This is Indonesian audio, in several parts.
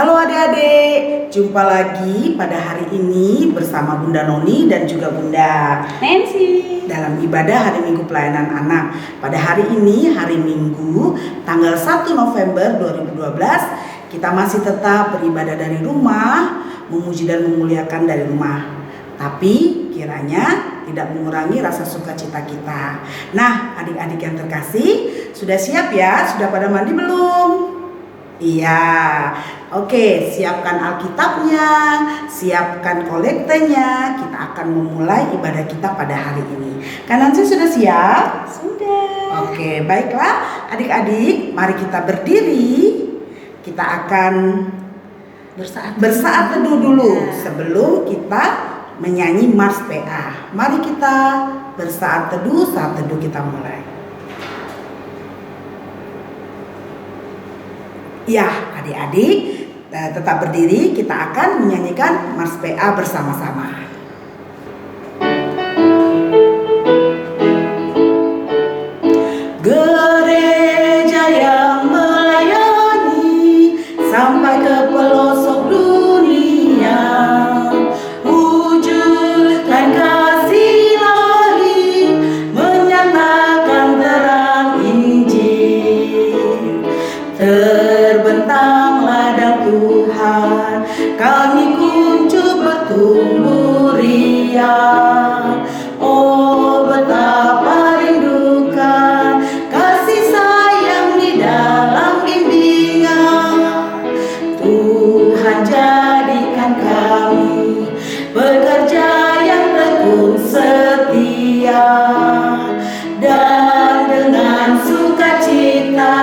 Halo adik-adik, jumpa lagi pada hari ini bersama Bunda Noni dan juga Bunda Nancy dalam ibadah hari Minggu Pelayanan Anak. Pada hari ini, hari Minggu, tanggal 1 November 2012, kita masih tetap beribadah dari rumah, memuji dan memuliakan dari rumah. Tapi kiranya tidak mengurangi rasa sukacita kita. Nah, adik-adik yang terkasih, sudah siap ya? Sudah pada mandi belum? Iya, oke, siapkan Alkitabnya, siapkan kolektenya. Kita akan memulai ibadah kita pada hari ini. Kanan saya sudah siap? sudah. Oke, baiklah adik-adik, mari kita berdiri. Kita akan bersaat teduh dulu sebelum kita menyanyi Mars PA. Mari kita bersaat teduh, saat teduh kita mulai. Ya, adik-adik tetap berdiri, kita akan menyanyikan Mars PA bersama-sama. Gereja yang melayani sampai ke pelosok dunia, wujudkan kasih ilahi, menyatakan terang Injil. Terbentang ladang Tuhan, kami kuncup bertumbuh riang. Oh, betapa rindukan kasih sayang di dalam bimbingan. Tuhan jadikan kami pekerja yang tekun setia, dan dengan sukacita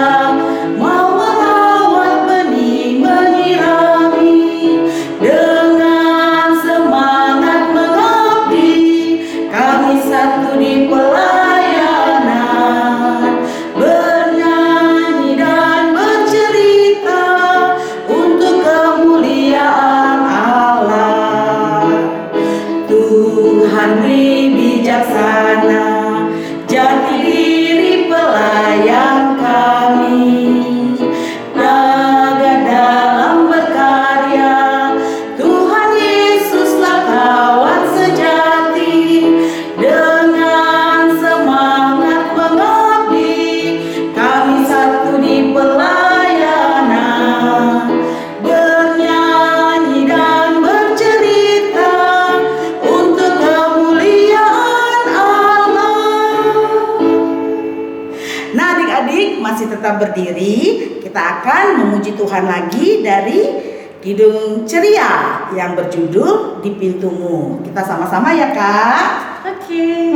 berdiri, kita akan memuji Tuhan lagi dari Kidung Ceria yang berjudul Di Pintumu. Kita sama-sama ya Kak? Oke.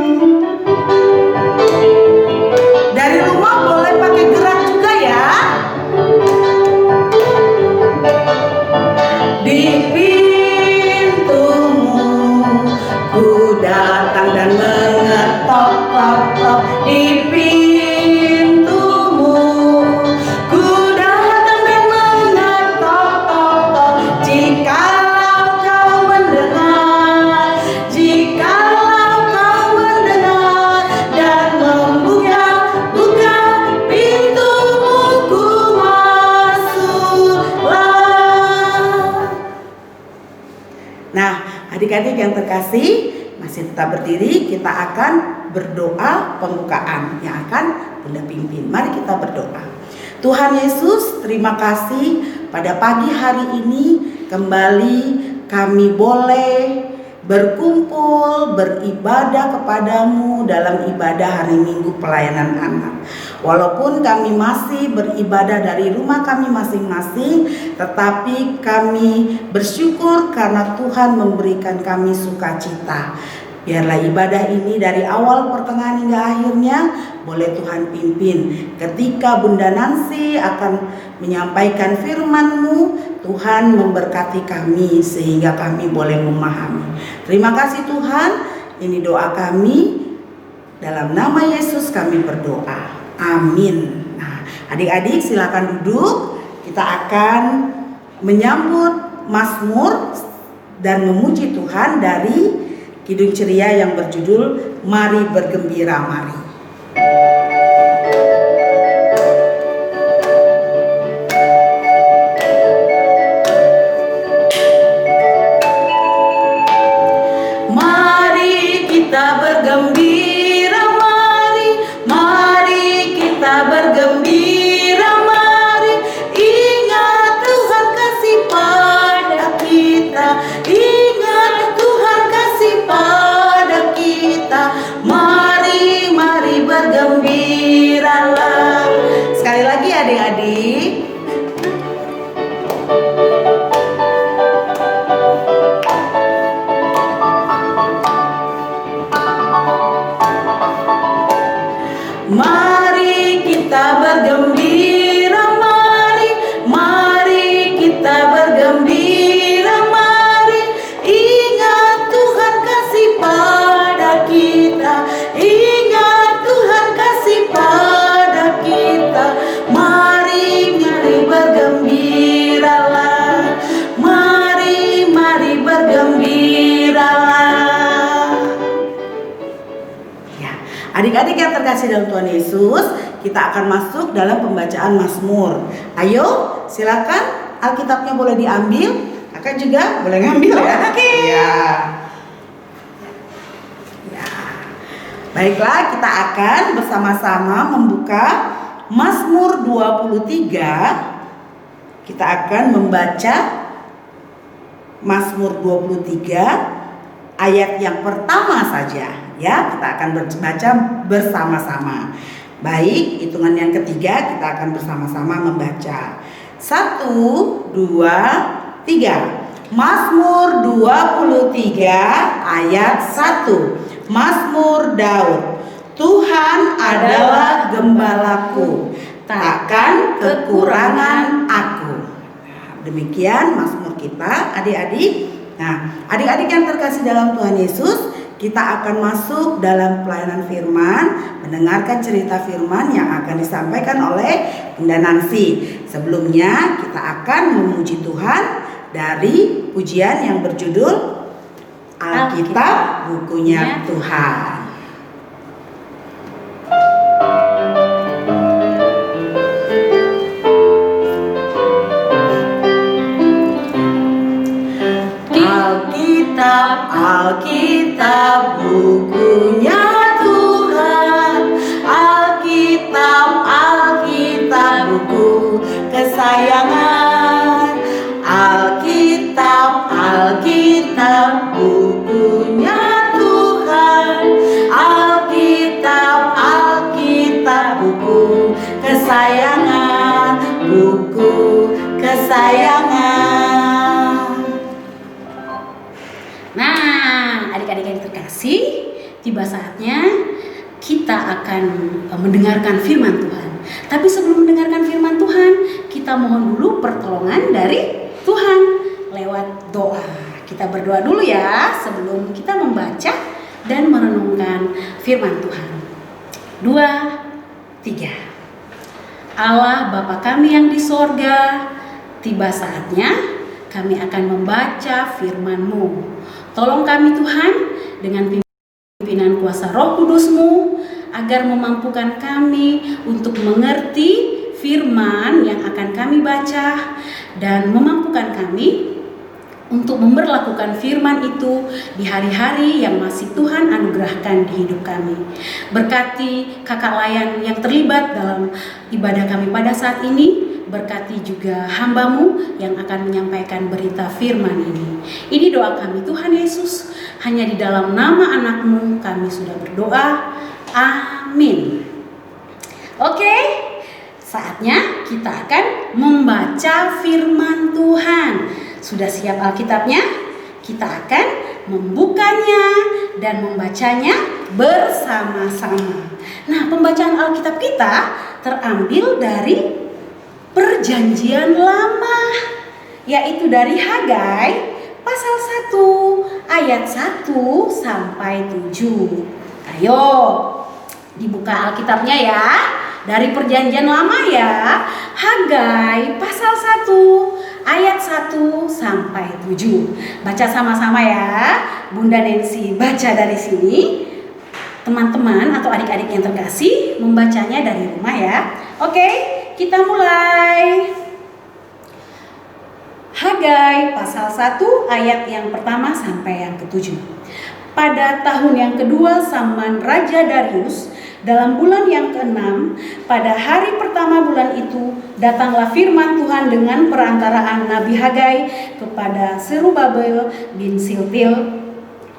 Dari rumah boleh pakai gerak juga ya. Di pintumu ku datang dan mengetok-tok. Di adik-adik yang terkasih, masih tetap berdiri, kita akan berdoa pembukaan yang akan Bunda pimpin. Mari kita berdoa. Tuhan Yesus, terima kasih pada pagi hari ini kembali kami boleh berkumpul, beribadah kepadamu dalam ibadah hari Minggu Pelayanan Anak. Walaupun kami masih beribadah dari rumah kami masing-masing, tetapi kami bersyukur karena Tuhan memberikan kami sukacita. Biarlah ibadah ini dari awal, pertengahan hingga akhirnya boleh Tuhan pimpin. Ketika Bunda Nancy akan menyampaikan firman-Mu, Tuhan memberkati kami sehingga kami boleh memahami. Terima kasih Tuhan, ini doa kami. Dalam nama Yesus kami berdoa. Amin. Nah, adik-adik silakan duduk. Kita akan menyambut Mazmur dan memuji Tuhan dari Kidung Ceria yang berjudul Mari Bergembira Mari. Adik-adik yang terkasih dalam Tuhan Yesus, kita akan masuk dalam pembacaan Mazmur. Ayo, silakan Alkitabnya boleh diambil. Kakak juga boleh ngambil ya. Oke. Ya. Ya. Baiklah, kita akan bersama-sama membuka Mazmur 23. Kita akan membaca Mazmur 23 ayat yang pertama saja. Ya, kita akan baca bersama-sama. Baik, hitungan yang ketiga kita akan bersama-sama membaca. 1, 2, 3. Mazmur 23 ayat 1. Mazmur Daud. Tuhan adalah gembalaku, takkan kekurangan aku. Demikian Mazmur kita, adik-adik. Nah, adik-adik yang terkasih dalam Tuhan Yesus, kita akan masuk dalam pelayanan firman, mendengarkan cerita firman yang akan disampaikan oleh Bunda Nancy. Sebelumnya kita akan memuji Tuhan dari pujian yang berjudul Alkitab Bukunya Tuhan. Alkitab bukunya Tuhan, Alkitab buku kesayangan, Alkitab bukunya Tuhan, Alkitab buku kesayangan, buku kesayangan. Nah, adik-adik yang terkasih, tiba saatnya kita akan mendengarkan firman Tuhan. Tapi sebelum mendengarkan firman Tuhan, kita mohon dulu pertolongan dari Tuhan lewat doa. Kita berdoa dulu ya sebelum kita membaca dan merenungkan firman Tuhan. 2, 3. Allah Bapa kami yang di sorga, tiba saatnya kami akan membaca firman-Mu. Tolong kami Tuhan dengan pimpinan kuasa Roh Kudus-Mu agar memampukan kami untuk mengerti firman yang akan kami baca dan memampukan kami untuk memberlakukan firman itu di hari-hari yang masih Tuhan anugerahkan di hidup kami. Berkati kakak layan yang terlibat dalam ibadah kami pada saat ini. Berkati juga hamba-Mu yang akan menyampaikan berita firman ini. Ini doa kami Tuhan Yesus. Hanya di dalam nama anak-Mu kami sudah berdoa. Amin. Oke, saatnya kita akan membaca firman Tuhan. Sudah siap Alkitabnya? Kita akan membukanya dan membacanya bersama-sama. Nah, pembacaan Alkitab kita terambil dari Perjanjian Lama, yaitu dari Hagai pasal 1 ayat 1 sampai 7. Ayo dibuka Alkitabnya ya, dari Perjanjian Lama ya. Hagai pasal 1 ayat 1 sampai 7. Baca sama-sama ya. Bunda Nancy baca dari sini. Teman-teman atau adik-adik yang terkasih membacanya dari rumah ya. Oke. Kita mulai. Hagai pasal 1 ayat yang pertama sampai yang ke-7. Pada tahun yang kedua zaman Raja Darius, dalam bulan yang ke-6, pada hari pertama bulan itu, datanglah firman Tuhan dengan perantaraan Nabi Hagai kepada Serubabel bin Siltil,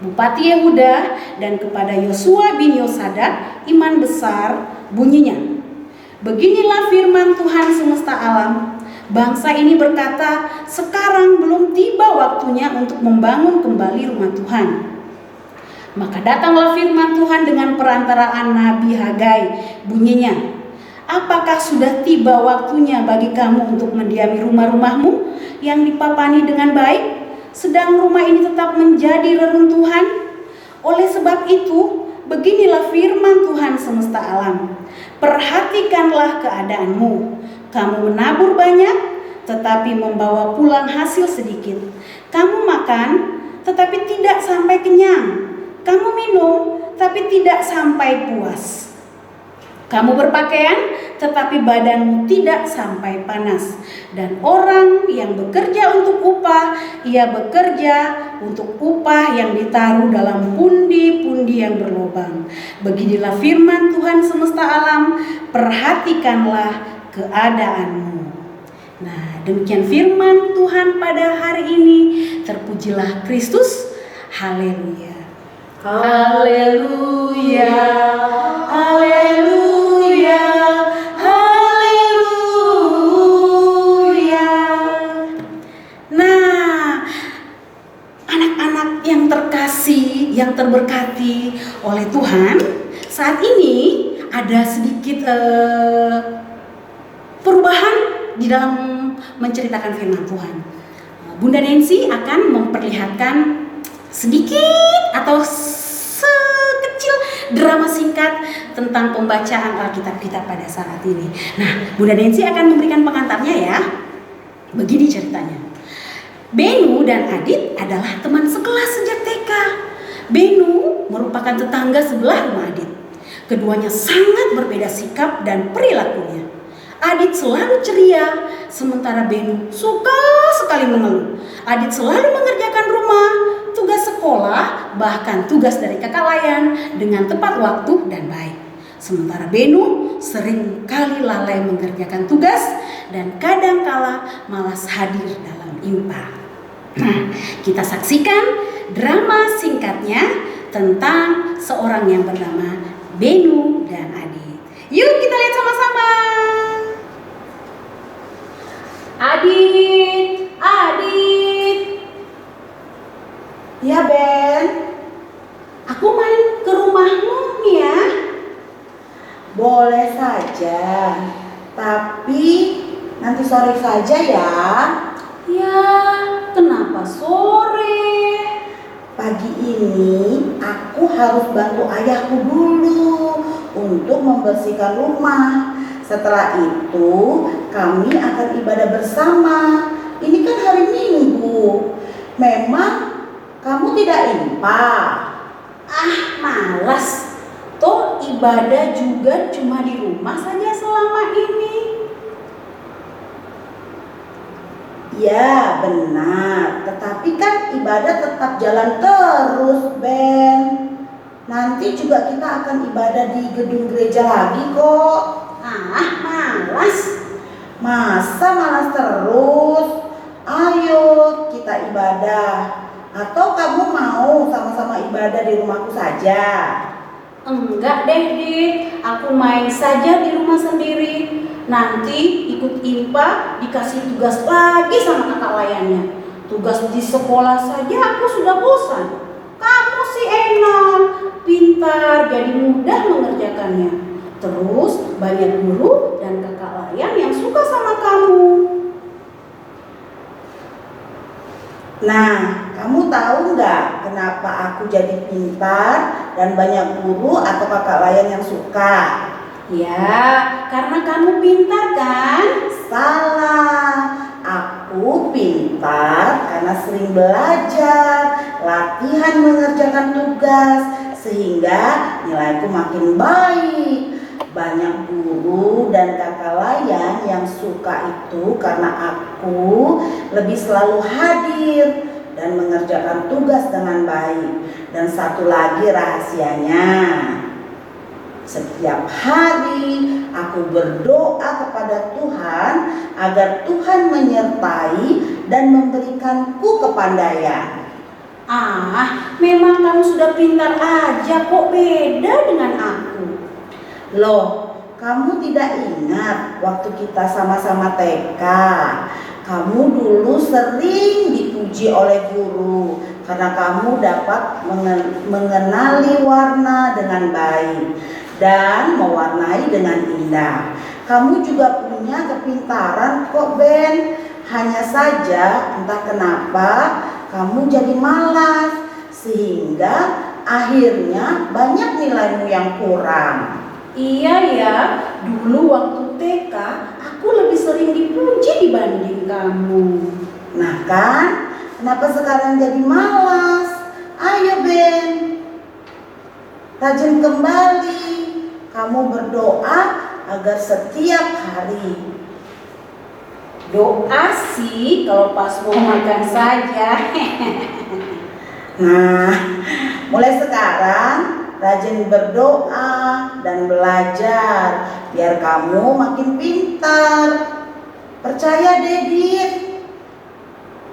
Bupati Yehuda, dan kepada Yosua bin Yosadak, imam besar, bunyinya. Beginilah firman Tuhan semesta alam. Bangsa ini berkata, sekarang belum tiba waktunya untuk membangun kembali rumah Tuhan. Maka datanglah firman Tuhan dengan perantaraan Nabi Hagai, bunyinya, apakah sudah tiba waktunya bagi kamu untuk mendiami rumah-rumahmu yang dipapani dengan baik, sedang rumah ini tetap menjadi reruntuhan? Oleh sebab itu, beginilah firman Tuhan semesta alam. Perhatikanlah keadaanmu. Kamu menabur banyak, tetapi membawa pulang hasil sedikit. Kamu makan, tetapi tidak sampai kenyang. kamu minum tapi tidak sampai puas. Kamu berpakaian tetapi badanmu tidak sampai panas. Dan orang yang bekerja untuk upah, ia bekerja untuk upah yang ditaruh dalam pundi-pundi yang berlubang. Beginilah firman Tuhan semesta alam, perhatikanlah keadaanmu. Nah, demikian firman Tuhan pada hari ini. Terpujilah Kristus. Haleluya. Haleluya. Haleluya. Haleluya. Nah, anak-anak yang terkasih, yang terberkati oleh Tuhan, saat ini ada sedikit perubahan di dalam menceritakan firman Tuhan. Bunda Nancy akan memperlihatkan sedikit atau sekecil drama singkat tentang pembacaan Alkitab kita pada saat ini. Nah, Bunda Nancy akan memberikan pengantarnya ya. Begini ceritanya. Benu dan Adit adalah teman sekelas sejak TK. Benu merupakan tetangga sebelah rumah Adit. Keduanya sangat berbeda sikap dan perilakunya. Adit selalu ceria, sementara Benu suka sekali mengeluh. Adit selalu mengerjakan rumah, tugas sekolah, bahkan tugas dari kakak layan dengan tepat waktu dan baik. Sementara Benu sering kali lalai mengerjakan tugas dan kadangkala malas hadir dalam IMPA. Nah, kita saksikan drama singkatnya tentang seorang yang bernama Benu dan Adit. Yuk kita lihat sama-sama. Adit, Adit. Ya Ben, Aku main ke rumahmu nih ya. boleh saja, tapi nanti sore saja ya. Ya, kenapa sore? Pagi ini aku harus bantu ayahku dulu untuk membersihkan rumah. Setelah itu kami akan ibadah bersama. Ini kan hari Minggu. Memang kamu tidak impak. Ah, malas. Toh ibadah juga cuma di rumah saja selama ini. Ya benar, tetapi kan ibadah tetap jalan terus Ben. Nanti juga kita akan ibadah di gedung gereja lagi kok. Ah, malas. Masa malas terus? Ayo kita ibadah. Atau kamu mau sama-sama ibadah di rumahku saja? Enggak deh, Dit. Aku main saja di rumah sendiri. Nanti ikut IMPA dikasih tugas lagi sama kakak layannya. Tugas di sekolah saja aku sudah bosan. Kamu sih enak, pintar, jadi mudah mengerjakannya. Terus banyak guru dan kakak layan yang suka sama kamu. Nah, kamu tahu nggak kenapa aku jadi pintar dan banyak guru atau kakak layan yang suka? Ya, karena kamu pintar kan? Salah, aku pintar karena sering belajar, latihan mengerjakan tugas, sehingga nilaiku makin baik. Banyak guru dan kakak layan yang suka itu karena aku lebih selalu hadir dan mengerjakan tugas dengan baik. Dan satu lagi rahasianya, setiap hari aku berdoa kepada Tuhan agar Tuhan menyertai dan memberikanku kepandaian. Ah, memang kamu sudah pintar aja kok, beda dengan aku. Loh, kamu tidak ingat waktu kita sama-sama TK? Kamu dulu sering dipuji oleh guru karena kamu dapat mengenali warna dengan baik dan mewarnai dengan indah. Kamu juga punya kepintaran kok Ben. Hanya saja entah kenapa kamu jadi malas sehingga akhirnya banyak nilaimu yang kurang. Iya ya, dulu waktu TK aku lebih sering dipuji dibanding kamu. Nah kan, kenapa sekarang jadi malas? Ayo Ben. rajin kembali kamu berdoa agar setiap hari. Doa sih kalau pas mau makan saja. Nah, mulai sekarang rajin berdoa dan belajar biar kamu makin pintar. Percaya deh, Dit.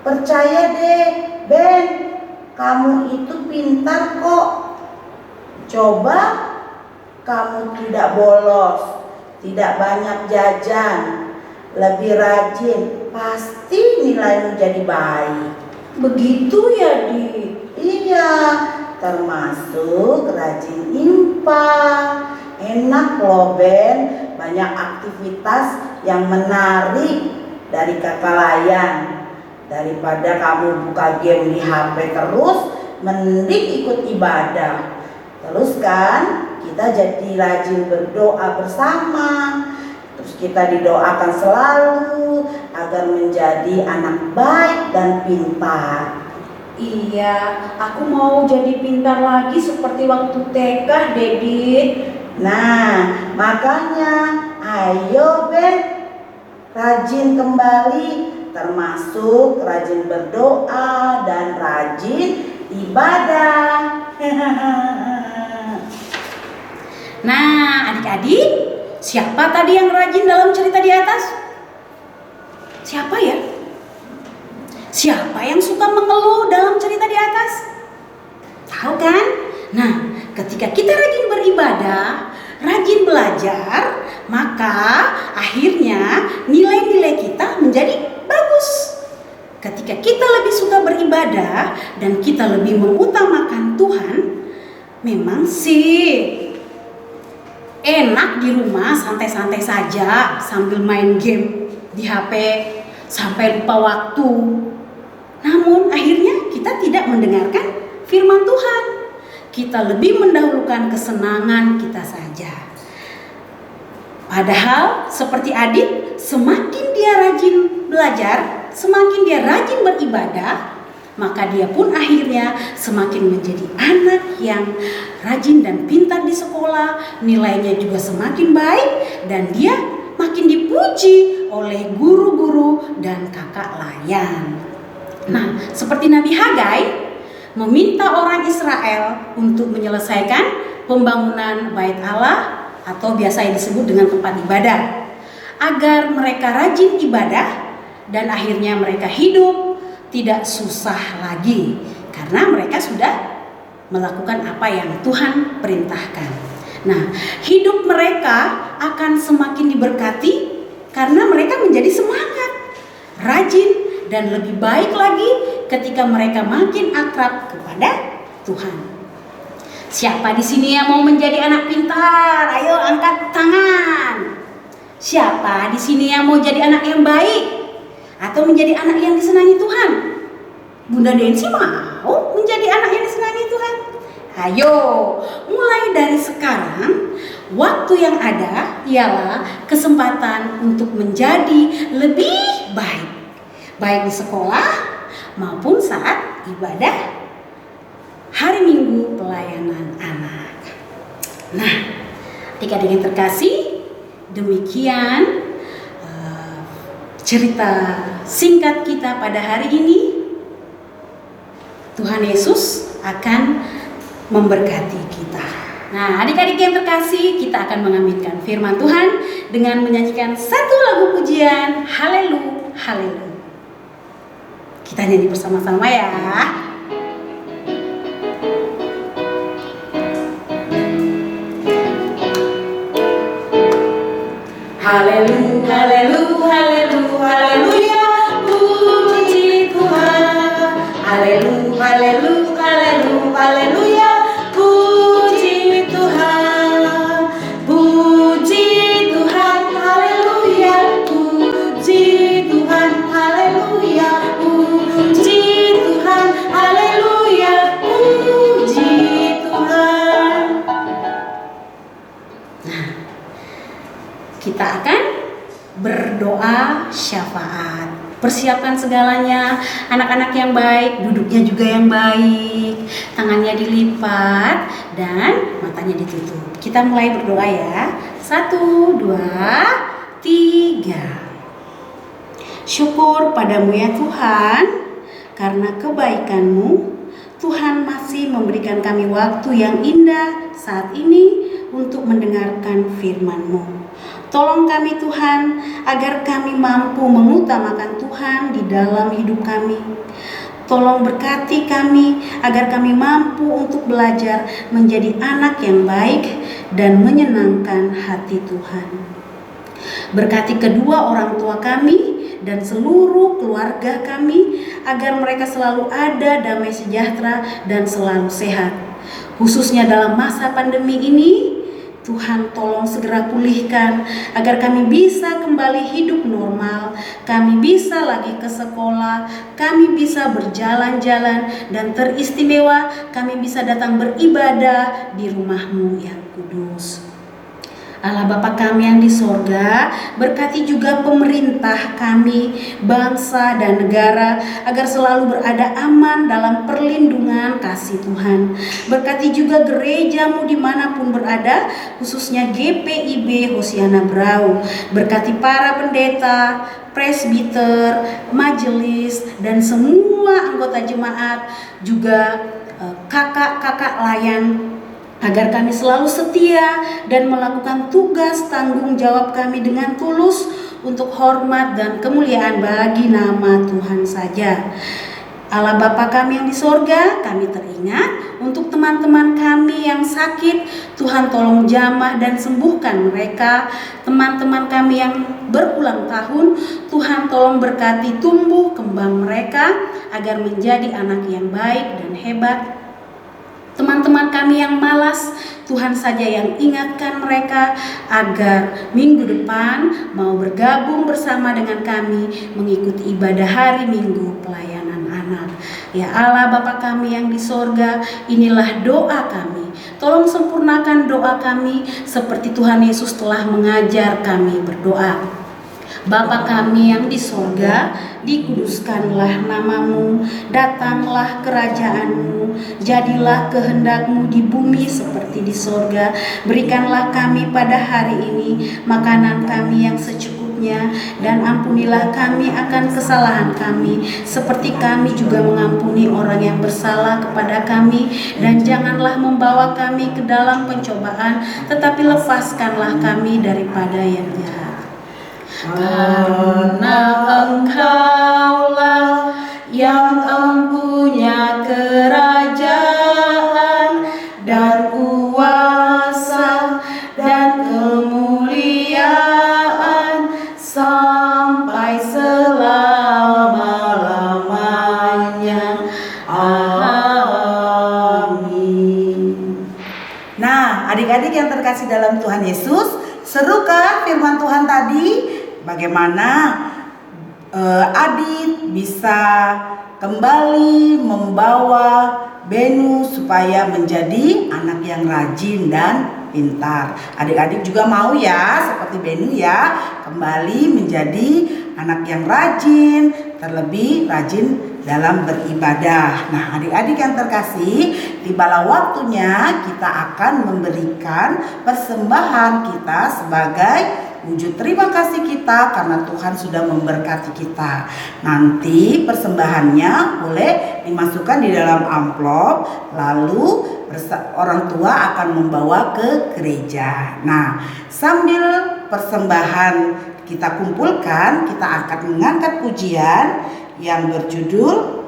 Percaya deh, Ben. Kamu itu pintar kok. Coba kamu tidak bolos, tidak banyak jajan, lebih rajin, pasti nilaimu jadi baik. Begitu ya, Di? Iya, termasuk rajin infak. Enak loh, Ben, banyak aktivitas yang menarik dari kakak Layan. Daripada kamu buka game di HP terus, mending ikut ibadah. Terus kan kita jadi rajin berdoa bersama. Terus kita didoakan selalu agar menjadi anak baik dan pintar. Iya, aku mau jadi pintar lagi seperti waktu TK, Dedit. Nah, makanya ayo Ben, rajin kembali, termasuk rajin berdoa dan rajin ibadah. Nah, adik-adik, siapa tadi yang rajin dalam cerita di atas? Siapa ya? Siapa yang suka mengeluh dalam cerita di atas? Tahu kan? Nah, ketika kita rajin beribadah, rajin belajar, maka akhirnya nilai-nilai kita menjadi bagus. Ketika kita lebih suka beribadah dan kita lebih mengutamakan Tuhan, memang sih enak di rumah santai-santai saja sambil main game di HP sampai lupa waktu. Namun akhirnya kita tidak mendengarkan firman Tuhan. Kita lebih mendahulukan kesenangan kita saja. Padahal seperti Adit, semakin dia rajin belajar, semakin dia rajin beribadah, maka dia pun akhirnya semakin menjadi anak yang rajin dan pintar di sekolah, nilainya juga semakin baik, dan dia makin dipuji oleh guru-guru dan kakak Layan. Nah, seperti Nabi Hagai meminta orang Israel untuk menyelesaikan pembangunan Bait Allah atau biasa disebut dengan tempat ibadah, agar mereka rajin ibadah dan akhirnya mereka hidup tidak susah lagi karena mereka sudah melakukan apa yang Tuhan perintahkan. Nah, hidup mereka akan semakin diberkati karena mereka menjadi semangat, rajin, dan lebih baik lagi ketika mereka makin akrab kepada Tuhan. Siapa di sini yang mau menjadi anak pintar? Ayo angkat tangan. Siapa di sini yang mau jadi anak yang baik atau menjadi anak yang disenangi Tuhan? Bunda Densi mau menjadi anak yang disenangi Tuhan. Ayo, mulai dari sekarang, waktu yang ada ialah kesempatan untuk menjadi lebih baik, baik di sekolah maupun saat ibadah hari Minggu pelayanan anak. Nah, adik-adik yang terkasih, demikian cerita singkat kita pada hari ini. Tuhan Yesus akan memberkati kita. Nah, adik-adik yang terkasih, kita akan mengaminkan firman Tuhan dengan menyanyikan satu lagu pujian, Haleluya, Haleluya. Kita nyanyi bersama-sama ya. Haleluya, haleluya, haleluya, haleluya, puji Tuhan. Haleluya, haleluya, haleluya, haleluya, puji Tuhan. Puji Tuhan, haleluya, puji Tuhan, haleluya, puji Tuhan, haleluya, puji Tuhan. Nah, kita akan berdoa Persiapkan segalanya, anak-anak yang baik, duduknya juga yang baik, tangannya dilipat dan matanya ditutup. Kita mulai berdoa ya. 1, 2, 3. Syukur padamu ya Tuhan, karena kebaikan-Mu, Tuhan masih memberikan kami waktu yang indah saat ini untuk mendengarkan firman-Mu. Tolong kami Tuhan, agar kami mampu mengutamakan Tuhan di dalam hidup kami. Tolong berkati kami, agar kami mampu untuk belajar menjadi anak yang baik dan menyenangkan hati Tuhan. Berkati kedua orang tua kami dan seluruh keluarga kami, agar mereka selalu ada damai sejahtera dan selalu sehat. Khususnya dalam masa pandemi ini, Tuhan tolong segera pulihkan agar kami bisa kembali hidup normal, kami bisa lagi ke sekolah, kami bisa berjalan-jalan, dan teristimewa kami bisa datang beribadah di rumah-Mu yang kudus. Allah Bapa kami yang di sorga, berkati juga pemerintah kami, bangsa dan negara, agar selalu berada aman dalam perlindungan kasih Tuhan. Berkati juga gereja-Mu dimanapun berada, khususnya GPIB Hosiana Brau. Berkati para pendeta, presbiter, majelis, dan semua anggota jemaat, juga kakak-kakak layan, agar kami selalu setia dan melakukan tugas tanggung jawab kami dengan tulus untuk hormat dan kemuliaan bagi nama Tuhan saja. Allah Bapa kami yang di sorga, kami teringat untuk teman-teman kami yang sakit, Tuhan tolong jamah dan sembuhkan mereka. Teman-teman kami yang berulang tahun, Tuhan tolong berkati tumbuh kembang mereka agar menjadi anak yang baik dan hebat. Teman-teman kami yang malas, Tuhan saja yang ingatkan mereka agar minggu depan mau bergabung bersama dengan kami mengikuti ibadah hari Minggu pelayanan anak. Ya Allah Bapa kami yang di sorga, inilah doa kami. Tolong sempurnakan doa kami seperti Tuhan Yesus telah mengajar kami berdoa. Bapa kami yang di sorga, dikuduskanlah nama-Mu, datanglah kerajaan-Mu, jadilah kehendak-Mu di bumi seperti di sorga. Berikanlah kami pada hari ini makanan kami yang secukupnya, dan ampunilah kami akan kesalahan kami, seperti kami juga mengampuni orang yang bersalah kepada kami. Dan janganlah membawa kami ke dalam pencobaan, tetapi lepaskanlah kami daripada yang jahat. Karena Engkaulah yang empunya kerajaan dan kuasa dan kemuliaan sampai selama-lamanya. Amin. Nah, adik-adik yang terkasih dalam Tuhan Yesus, seru kan firman Tuhan tadi? Bagaimana Adit bisa kembali membawa Benu supaya menjadi anak yang rajin dan pintar. Adik-adik juga mau ya seperti Benu ya, kembali menjadi anak yang rajin, terlebih rajin dalam beribadah. Nah, adik-adik yang terkasih, tibalah waktunya kita akan memberikan persembahan kita sebagai wujud terima kasih kita karena Tuhan sudah memberkati kita. Nanti persembahannya boleh dimasukkan di dalam amplop, lalu orang tua akan membawa ke gereja. Nah, sambil persembahan kita kumpulkan, kita akan mengangkat pujian yang berjudul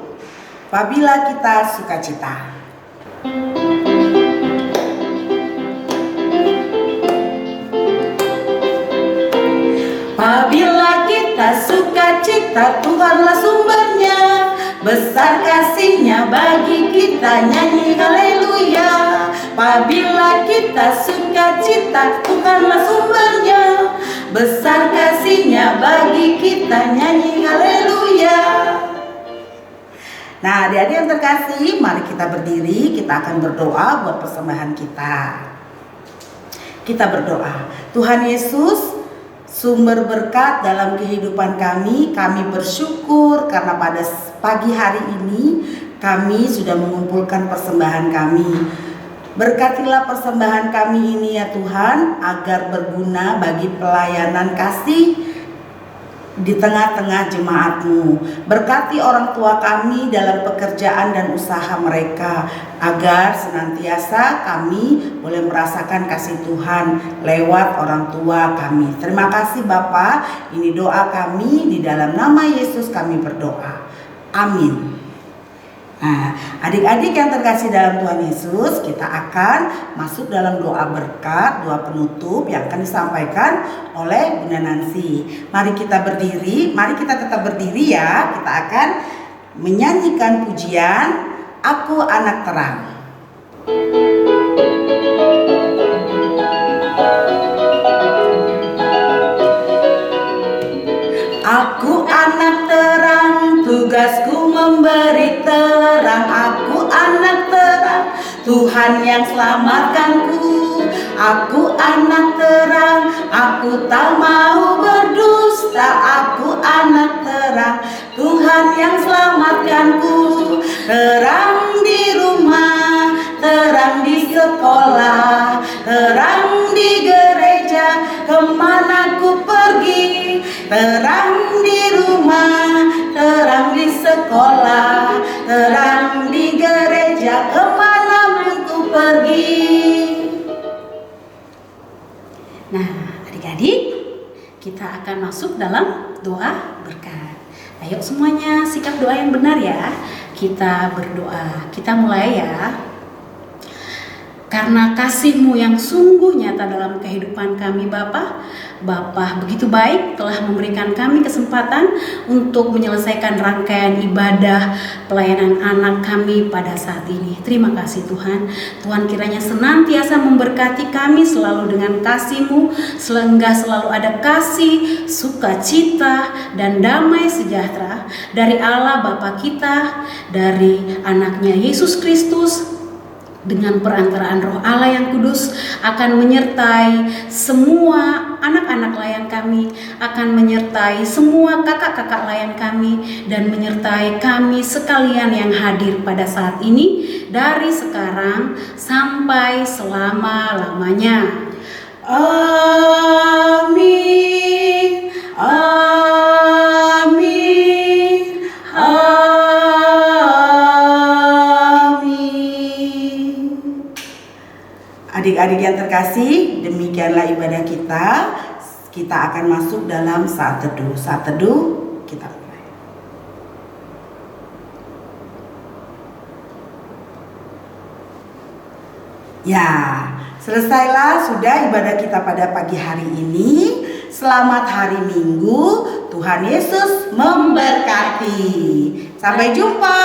Apabila Kita Sukacita. Apabila kita sukacita, Tuhanlah sumbernya. Besar kasih-Nya bagi kita, nyanyi haleluya. Apabila kita sukacita, Tuhanlah sumbernya. Besar kasih-Nya bagi kita, nyanyi haleluya. Nah, adik-adik yang terkasih, mari kita berdiri, kita akan berdoa buat persembahan kita. Kita berdoa. Tuhan Yesus, sumber berkat dalam kehidupan kami. Kami bersyukur karena pada pagi hari ini kami sudah mengumpulkan persembahan kami. Berkatilah persembahan kami ini ya Tuhan, agar berguna bagi pelayanan kasih di tengah-tengah jemaat-Mu. Berkati orang tua kami dalam pekerjaan dan usaha mereka, agar senantiasa kami boleh merasakan kasih Tuhan lewat orang tua kami. Terima kasih Bapa, ini doa kami, di dalam nama Yesus kami berdoa. Amin. Nah, adik-adik yang terkasih dalam Tuhan Yesus, kita akan masuk dalam doa berkat, doa penutup yang akan disampaikan oleh Bunda Nancy. Mari kita berdiri, mari kita tetap berdiri ya. Kita akan menyanyikan pujian Aku Anak Terang. Aku anak terang, tugasku memberi terang. Aku anak terang, Tuhan yang selamatkanku. Aku anak terang, aku tak mau berdusta. Aku anak terang, Tuhan yang selamatkanku. Terang di rumah, terang di sekolah, terang di gereja, kemana ku pergi. Terang di rumah, terang di sekolah, terang di gereja, kemana pun ku pergi. Nah, adik-adik, kita akan masuk dalam doa berkat. Ayo semuanya sikap doa yang benar ya. Kita berdoa. Kita mulai ya. Karena kasih-Mu yang sungguh nyata dalam kehidupan kami Bapa begitu baik telah memberikan kami kesempatan untuk menyelesaikan rangkaian ibadah pelayanan anak kami pada saat ini. Terima kasih Tuhan. Tuhan kiranya senantiasa memberkati kami selalu dengan kasih-Mu, sehingga selalu ada kasih, sukacita, dan damai sejahtera dari Allah Bapa kita, dari anaknya Yesus Kristus, dengan perantaraan Roh Allah yang kudus akan menyertai semua anak-anak layan kami, akan menyertai semua kakak-kakak layan kami, dan menyertai kami sekalian yang hadir pada saat ini dari sekarang sampai selama-lamanya. Amin. Amin. Adik-adik yang terkasih, demikianlah ibadah kita. Kita akan masuk dalam saat teduh. Saat teduh kita mulai. Ya, selesailah sudah ibadah kita pada pagi hari ini. Selamat hari Minggu. Tuhan Yesus memberkati. Sampai jumpa.